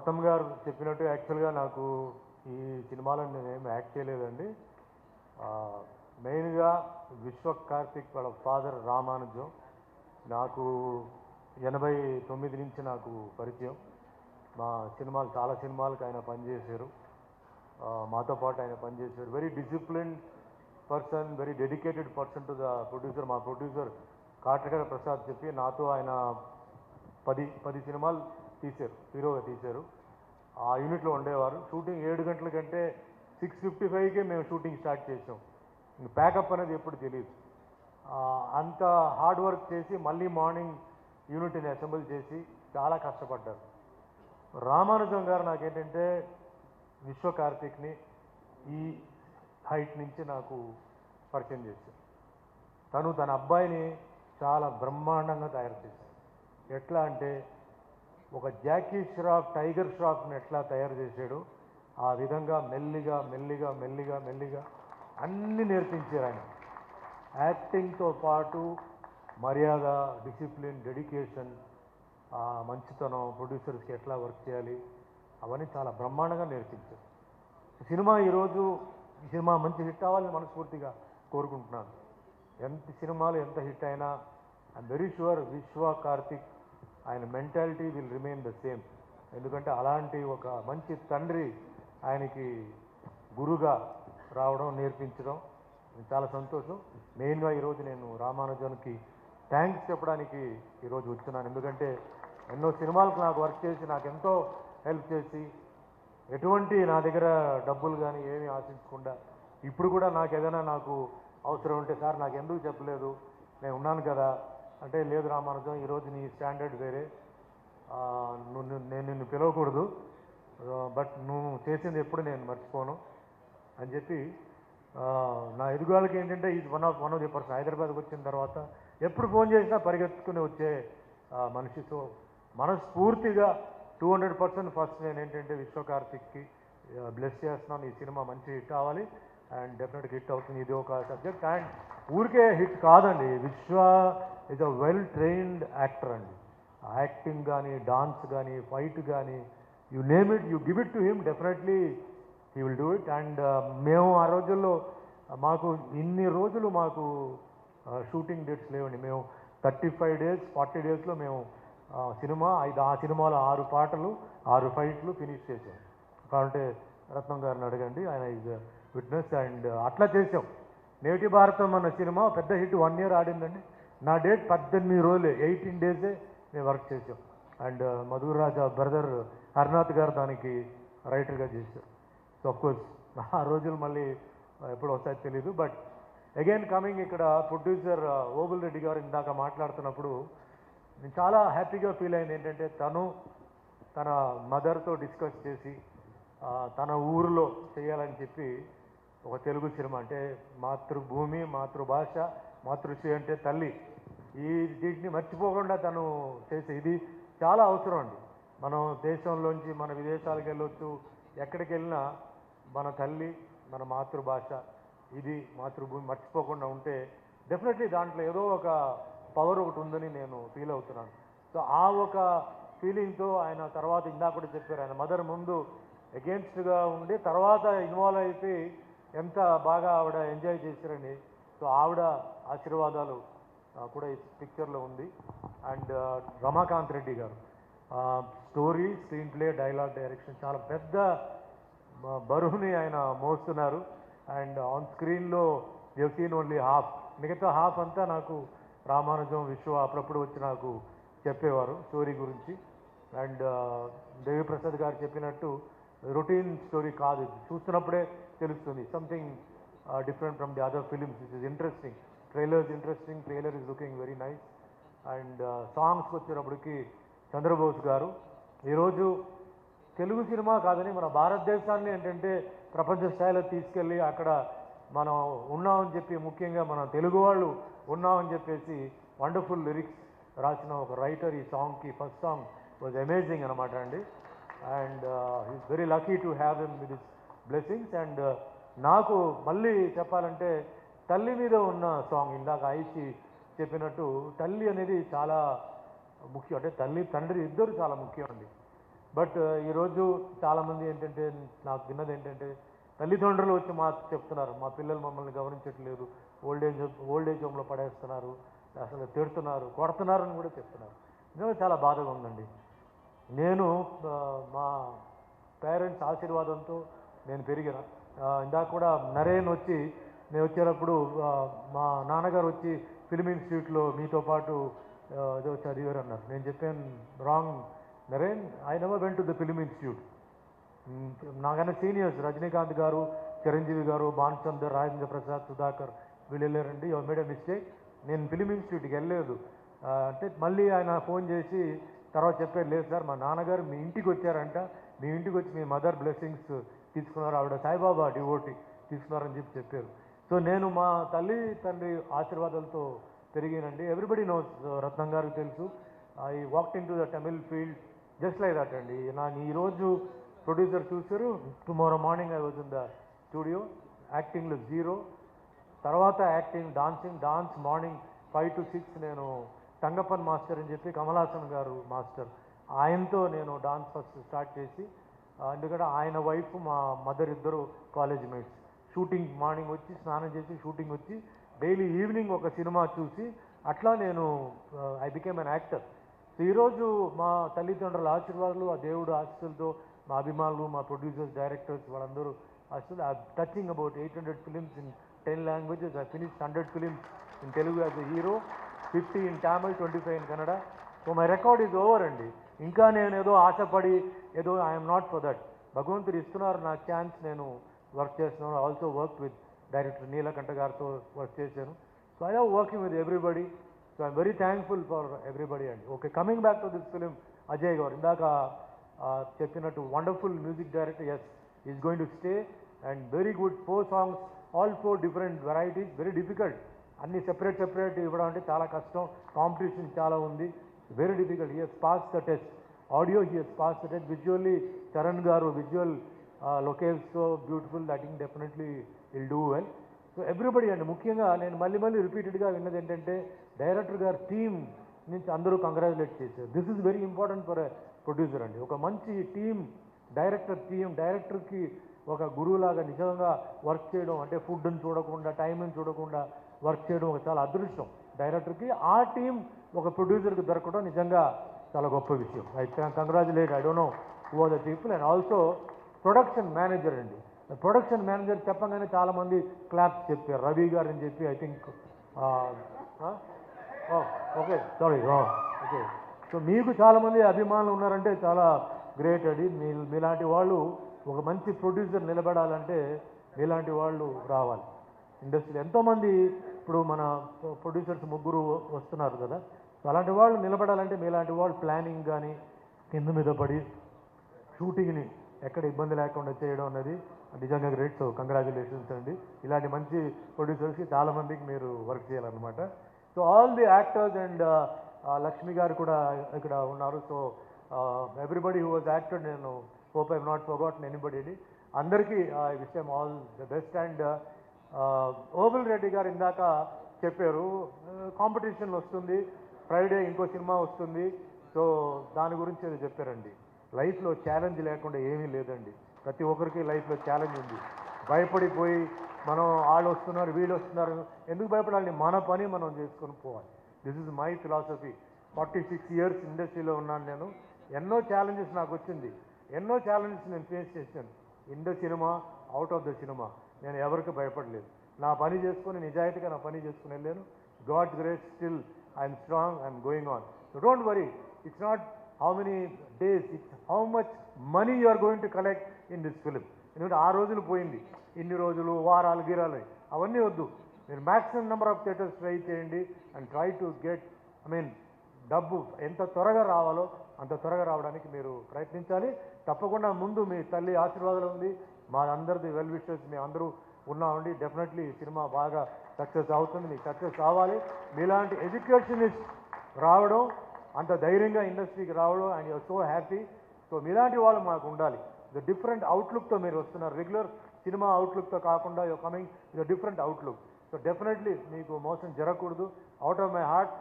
రత్నం గారు చెప్పినట్టు యాక్చువల్గా నాకు ఈ సినిమాలో నేనేం యాక్ట్ చేయలేదండి. మెయిన్గా విశ్వ కార్తిక్ వాళ్ళ ఫాదర్ రామానుజం నాకు 89 నుంచి నాకు పరిచయం. మా సినిమాలు చాలా సినిమాలకు ఆయన పనిచేశారు, మాతో పాటు ఆయన పనిచేశారు. Very disciplined person, very dedicated person to the producer. మా ప్రొడ్యూసర్ కాటగడ ప్రసాద్ చెప్పి నాతో ఆయన 10 సినిమాలు తీశారు, హీరోగా తీశారు. ఆ యూనిట్లో ఉండేవారు. షూటింగ్ 7 గంటల కంటే 6:55కే మేము షూటింగ్ స్టార్ట్ చేసాం. ప్యాకప్ అనేది ఎప్పుడు తెలియదు. అంత హార్డ్ వర్క్ చేసి మళ్ళీ మార్నింగ్ యూనిట్ని అసెంబుల్ చేసి చాలా కష్టపడ్డారు. రామానుజం గారు నాకేంటంటే విశ్వ కార్తిక్ని ఈ హైట్ నుంచి నాకు పరిచయం చేశారు. తన అబ్బాయిని చాలా బ్రహ్మాండంగా తయారు చేశారు. ఎట్లా అంటే ఒక జాకీ ష్రాఫ్, టైగర్ ష్రాఫ్ని ఎట్లా తయారు చేశాడో ఆ విధంగా మెల్లిగా మెల్లిగా మెల్లిగా మెల్లిగా అన్నీ నేర్పించారు ఆయన. యాక్టింగ్తో పాటు మర్యాద, డిసిప్లిన్, డెడికేషన్, మంచితనం, ప్రొడ్యూసర్స్కి ఎట్లా వర్క్ చేయాలి, అవన్నీ చాలా బ్రహ్మాండంగా నేర్పించారు. ఈ సినిమా మంచి హిట్ అవ్వాలని మనస్ఫూర్తిగా కోరుకుంటున్నాను. సినిమాలు ఎంత హిట్ అయినా ఐఎమ్ వెరీ షూర్ విశ్వ కార్తిక్ ఆయన mentality will remain the same. ఎందుకంటే అలాంటి ఒక మంచి తండ్రి ఆయనకి గురుగా రావడం, నేర్పించడం చాలా సంతోషం. మెయిన్గా ఈరోజు నేను రామానుజన్కి థ్యాంక్స్ చెప్పడానికి ఈరోజు వచ్చున్నాను. ఎందుకంటే ఎన్నో సినిమాలకు నాకు వర్క్ చేసి నాకు ఎంతో హెల్ప్ చేసి, ఎటువంటి నా దగ్గర డబ్బులు కానీ ఏమీ ఆశించకుండా, ఇప్పుడు కూడా నాకు అవసరం ఉంటే సార్ నాకు ఎందుకు చెప్పలేదు, నేను ఉన్నాను కదా అంటే, లేదు రామానుజం ఈరోజు నీ స్టాండర్డ్ వేరే, నేను నిన్ను పిలవకూడదు, బట్ నువ్వు చేసింది ఎప్పుడు నేను మర్చిపోను అని చెప్పి నా ఎదుగుదలకి ఏంటంటే ఇది వన్ ఆఫ్ ది పర్సన్. హైదరాబాద్కి వచ్చిన తర్వాత ఎప్పుడు ఫోన్ చేసినా పరిగెత్తుకుని వచ్చే మనిషితో మనస్ఫూర్తిగా 200% ఫస్ట్ నేను ఏంటంటే విశ్వ కార్తిక్కి బ్లెస్ చేస్తున్నాను. ఈ సినిమా మంచి హిట్ అవ్వాలి అండ్ డెఫినెట్గా హిట్ అవుతుంది. ఇది ఒక సబ్జెక్ట్ అండ్ ఊరికే హిట్ కాదండి. విశ్వ is a well trained actor అండి. యాక్టింగ్ కానీ, డాన్స్ కానీ, ఫైట్ కానీ, you name it, you give it to him, definitely he will do it. And మేము ఆ రోజుల్లో మాకు ఇన్ని రోజులు మాకు షూటింగ్ డేట్స్ లేవండి. మేము 35 డేస్ 40 డేస్లో మేము ఆ సినిమాలో 6 పాటలు 6 ఫైట్లు ఫినిష్ చేసాం. కాబట్టి రత్నం గారిని అడగండి, ఆయన ఈజ్ విట్నెస్. అండ్ అట్లా చేసాం. నేటి భారతం అన్న సినిమా పెద్ద హిట్ 1 year ఆడిందండి. నా డేట్ 18 రోజులే, 18 డేసే మేము వర్క్ చేసాం. And Madhur Raja brother Harnath గారు దానికి రైటర్గా చేశారు. సో అఫ్కోర్స్ ఆ రోజులు మళ్ళీ ఎప్పుడు వస్తాయో తెలీదు. బట్ అగైన్ కమింగ్, ఇక్కడ ప్రొడ్యూసర్ ఓబుల్ రెడ్డి గారు ఇందాక మాట్లాడుతున్నప్పుడు నేను చాలా హ్యాపీగా ఫీల్ అయింది. ఏంటంటే తన మదర్తో డిస్కస్ చేసి తన ఊరిలో చేయాలని చెప్పి ఒక తెలుగు సినిమా, అంటే మాతృభూమి, మాతృభాష, మాతృశ్రీ అంటే తల్లి, వీటిని మర్చిపోకుండా తను చేసే ఇది చాలా అవసరం అండి. మనం దేశంలోంచి మన విదేశాలకు వెళ్ళొచ్చు, ఎక్కడికి వెళ్ళినా మన తల్లి, మన మాతృభాష, ఇది మాతృభూమి మర్చిపోకుండా ఉంటే డెఫినెట్లీ దాంట్లో ఏదో ఒక పవర్ ఒకటి ఉందని నేను ఫీల్ అవుతున్నాను. సో ఆ ఒక ఫీలింగ్తో ఆయన తర్వాత ఇందాక కూడా చెప్పారు, ఆయన మదర్ ముందు అగేన్స్ట్గా ఉండి తర్వాత ఇన్వాల్వ్ అయిపోయి ఎంత బాగా ఆవిడ ఎంజాయ్ చేశారని. సో ఆవిడ ఆశీర్వాదాలు కూడా ఈ పిక్చర్లో ఉంది. అండ్ రమాకాంత్ రెడ్డి గారు story, screen play, dialogue, direction చాలా పెద్ద బరువుని ఆయన మోస్తున్నారు. అండ్ ఆన్ స్క్రీన్లో యూ సీన్ ఓన్లీ హాఫ్, మిగతా హాఫ్ అంతా నాకు రామానుజం, విశ్వ అప్పుడప్పుడు వచ్చి నాకు చెప్పేవారు స్టోరీ గురించి. అండ్ దేవిప్రసాద్ గారు చెప్పినట్టు రొటీన్ స్టోరీ కాదు, చూస్తున్నప్పుడే తెలుస్తుంది, something different from the other films. It is interesting. Trailer is looking very nice. And సాంగ్స్కి వచ్చేటప్పటికి చంద్రబోస్ గారు ఈరోజు తెలుగు సినిమా కాదని మన భారతదేశాన్ని ఏంటంటే ప్రపంచ స్థాయిలో తీసుకెళ్ళి అక్కడ మనం ఉన్నామని చెప్పి, ముఖ్యంగా మన తెలుగు వాళ్ళు ఉన్నామని చెప్పేసి వండర్ఫుల్ లిరిక్స్ రాసిన ఒక రైటర్ ఈ సాంగ్కి. ఫస్ట్ సాంగ్ వాజ్ అమేజింగ్ అనమాట అండి. And he's very lucky to have him with his blessings. And నాకు మళ్ళీ చెప్పాలంటే తల్లి మీద ఉన్న సాంగ్, ఇందాక ఐసి చెప్పినట్టు తల్లి అనేది చాలా ముఖ్యం. అంటే తల్లి తండ్రి ఇద్దరు చాలా ముఖ్యం అండి. బట్ ఈరోజు చాలామంది ఏంటంటే నాకు విన్నది ఏంటంటే తల్లిదండ్రులు వచ్చి మాకు చెప్తున్నారు, మా పిల్లలు మమ్మల్ని గమనించట్లేదు, ఓల్డ్ ఏజ్ హోమ్లో పడేస్తున్నారు, అసలు తిడుతున్నారు, కొడుతున్నారు అని కూడా చెప్తున్నారు. నిజంగా చాలా బాధగా ఉందండి. నేను మా పేరెంట్స్ ఆశీర్వాదంతో నేను పెరిగిన. ఇందాక కూడా నరేన్ వచ్చి నేను వచ్చేటప్పుడు మా నాన్నగారు వచ్చి ఫిల్మ్ ఇన్స్టిట్యూట్లో మీతో పాటు ఏదో చదివారు అన్నారు. నేను చెప్పాను, wrong Naren, I never went to the film institute. నాకన్నా సీనియర్స్ రజనీకాంత్ గారు, చిరంజీవి గారు, భానుచందర్, రాజేంద్ర ప్రసాద్, సుధాకర్ వీళ్ళు వెళ్ళారండి. యు మేడ్ ఎ మిస్టేక్, నేను ఫిలిం ఇన్స్టిట్యూట్కి వెళ్ళలేదు అంటే మళ్ళీ ఆయన ఫోన్ చేసి తర్వాత చెప్పారు, లేదు సార్ మా నాన్నగారు మీ ఇంటికి వచ్చారంట, మీ ఇంటికి వచ్చి మీ మదర్ బ్లెస్సింగ్స్ తీసుకున్నారు, ఆవిడ సాయిబాబా డివోటీ తీసుకున్నారని చెప్పారు. సో నేను మా తల్లి తండ్రి ఆశీర్వాదాలతో పెరిగానండి. ఎవ్రీబడి నోస్, రత్నం గారికి తెలుసు, I walked into the Tamil field just like that అండి. నాకు ఈరోజు ప్రొడ్యూసర్ చూశారు, tomorrow morning I was in the studio, యాక్టింగ్లో జీరో, తర్వాత యాక్టింగ్, డాన్స్ మార్నింగ్ 5 to 6 నేను తంగప్పన్ మాస్టర్ అని చెప్పి కమలాసన్ గారు మాస్టర్, ఆయనతో నేను డాన్స్ ఫస్ట్ స్టార్ట్ చేసి, ఎందుకంటే ఆయన వైఫ్ మా మదర్ ఇద్దరు కాలేజ్ మేట్స్, షూటింగ్ మార్నింగ్ వచ్చి స్నానం చేసి షూటింగ్ వచ్చి డైలీ ఈవినింగ్ ఒక సినిమా చూసి అట్లా నేను I became an actor. So ఈరోజు మా తల్లిదండ్రుల ఆశీర్వాదాలు, ఆ దేవుడు ఆశీస్సులతో, మా అభిమానులు, మా ప్రొడ్యూసర్స్, డైరెక్టర్స్ వాళ్ళందరూ ఆశీస్సులు, I touching about 800 films in 10 languages. I finished 100 films in Telugu as a hero, 50 in Tamil, 25 in Kannada. So my record is over అండి. ఇంకా నేను ఏదో ఆశపడి ఏదో ఐఎమ్ నాట్ ఫర్ దట్. భగవంతుడు ఇస్తున్నారు నాకు ఛాన్స్, నేను వర్క్ చేస్తున్నాను. Also work with director Neelakanta గారితో వర్క్ చేశాను. So I have working with everybody. So I'm very thankful for everybody అండి. Okay, coming back to this film, Ajay గారు ఇందాక చెప్పినట్టు wonderful music director. Yes, is going to stay and very good 4 songs, all 4 different varieties, very difficult. అన్ని separate ఇవ్వడం అంటే చాలా కష్టం, competition చాలా ఉంది, very difficult. He has pass the test. Audio he has pass the test. Visually Charan గారు visual locales so beautiful, that think definitely will do well. So everybody అండి, ముఖ్యంగా నేను మళ్ళీ రిపీటెడ్గా విన్నది ఏంటంటే డైరెక్టర్ గారు టీమ్ నుంచి అందరూ కంగ్రాచులేట్ చేశారు. This is very important for a producer అండి. ఒక మంచి టీం, డైరెక్టర్కి ఒక గురువులాగా నిజంగా వర్క్ చేయడం అంటే ఫుడ్ని చూడకుండా, టైంని చూడకుండా వర్క్ చేయడం ఒక చాలా అదృష్టం డైరెక్టర్కి. ఆ టీం ఒక ప్రొడ్యూసర్కి దొరకడం నిజంగా చాలా గొప్ప విషయం. I congratulate, I don't know who are the people. And also production manager అండి. ప్రొడక్షన్ మేనేజర్ చెప్పగానే చాలామంది క్లాప్స్ చెప్పారు, రవి గారు అని చెప్పి. I think okay, sorry, okay. So మీకు చాలామంది అభిమానులు ఉన్నారంటే చాలా గ్రేట్ అండి. మీలాంటి వాళ్ళు, ఒక మంచి ప్రొడ్యూసర్ నిలబడాలంటే మీలాంటి వాళ్ళు రావాలి ఇండస్ట్రీలో. ఎంతోమంది ఇప్పుడు మన ప్రొడ్యూసర్స్ ముగ్గురు వస్తున్నారు కదా, సో అలాంటి వాళ్ళు నిలబడాలంటే మీలాంటి వాళ్ళు ప్లానింగ్ కానీ కింద మీద పడి షూటింగ్ని ఎక్కడ ఇబ్బంది లేకుండా చేయడం అన్నది నిజంగా గ్రేట్. సో కంగ్రాచులేషన్స్ అండి. ఇలాంటి మంచి ప్రొడ్యూసర్స్కి చాలామందికి మీరు వర్క్ చేయాలన్నమాట. So all the actors and Lakshmi గారు కూడా ఇక్కడ ఉన్నారు. So everybody who was acted, నేను hope I not forgotten anybody. అందరికీ I wish them all the best. And Obul Reddy గారు ఇందాక చెప్పారు, కాంపిటీషన్ వస్తుంది, ఫ్రైడే ఇంకో సినిమా వస్తుంది, సో దాని గురించి అది చెప్పారండి. లైఫ్లో ఛాలెంజ్ లేకుండా ఏమీ లేదండి. ప్రతి ఒక్కరికి లైఫ్లో ఛాలెంజ్ ఉంది. భయపడిపోయి మనం వాళ్ళు వస్తున్నారు వీళ్ళు వస్తున్నారు ఎందుకు భయపడాలి? మన పని మనం చేసుకొని పోవాలి. This is my philosophy. 46 years ఇండస్ట్రీలో ఉన్నాను నేను. ఎన్నో ఛాలెంజెస్ నాకు వచ్చింది, ఎన్నో ఛాలెంజెస్ నేను ఫేస్ చేశాను. In the cinema, out of the cinema నేను ఎవరికి భయపడలేదు. నా పని చేసుకొని నిజాయితీగా నా పని చేసుకుని వెళ్ళాను. God's grace, still I'm strong, I'm going on. So don't worry, it's not how many days, it's how much money you are going to collect in this film. ఎందుకంటే ఆ రోజులు పోయింది, ఇన్ని రోజులు వారాలు గీరాలు అవన్నీ వద్దు. మీరు maximum number of theatres try చేయండి అండ్ ట్రై టు గెట్, డబ్బు ఎంత త్వరగా రావాలో అంత త్వరగా రావడానికి మీరు ప్రయత్నించాలి. తప్పకుండా ముందు మీ తల్లి ఆశీర్వాదాలు ఉంది, మా అందరిది వెల్ విషెస్, మీ అందరూ ఉన్నామండి. డెఫినెట్లీ సినిమా బాగా సక్సెస్ అవుతుంది, మీకు సక్సెస్ కావాలి. మీలాంటి ఎడ్యుకేషనిస్ట్ రావడం, అంత ధైర్యంగా ఇండస్ట్రీకి రావడం, and you're so happy. So మీలాంటి వాళ్ళు మాకు ఉండాలి. ద డిఫరెంట్ అవుట్లుక్తో మీరు వస్తున్నారు, రెగ్యులర్ సినిమా అవుట్లుక్తో కాకుండా you're coming with different outlook. So definitely మీకు మోసం జరగకూడదు. Out of my heart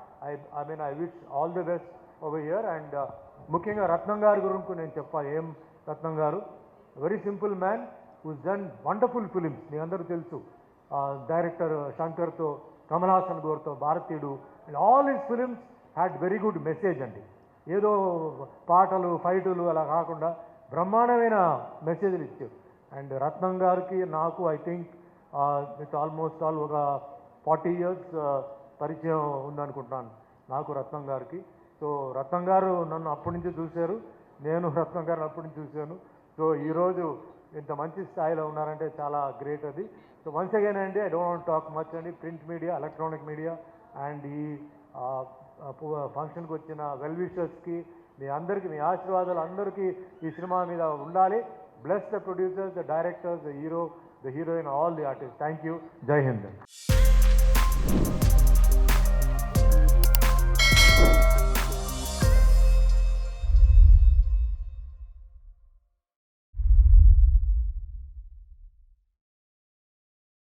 I wish all the best over here. And ముఖ్యంగా రత్నం గారి గురించి నేను చెప్పాలి. ఏం రత్నం గారు, very simple man who's done wonderful films. మీ అందరూ తెలుసు, డైరెక్టర్ శంకర్తో, కమల్ హాసన్ గారితో, Bharateeyudu, and all his films had very good message అండి. ఏదో పాటలు ఫైటులు అలా కాకుండా బ్రహ్మాండమైన మెసేజ్లు ఇచ్చారు. అండ్ రత్నం గారికి నాకు I think with almost all ఒక 40 years పరిచయం ఉందనుకుంటున్నాను నాకు రత్నం గారికి. సో రత్నం గారు నన్ను అప్పటి నుంచి చూశారు, నేను రత్నం గారిని అప్పటి నుంచి చూశాను. సో ఈరోజు ఇంత మంచి స్థాయిలో ఉన్నారంటే చాలా గ్రేట్ అది. సో వన్స్ అగైన్ అండి, I don't want talk much అండి. Print media, electronic media and ఈ ఫంక్షన్కి వచ్చిన వెల్ విషర్స్కి మీ అందరికీ మీ ఆశీర్వాదాలు అందరికీ ఈ సినిమా మీద ఉండాలి. Bless the producers, the directors, the hero, the heroine, all the artist. Thank you. జై హింద్.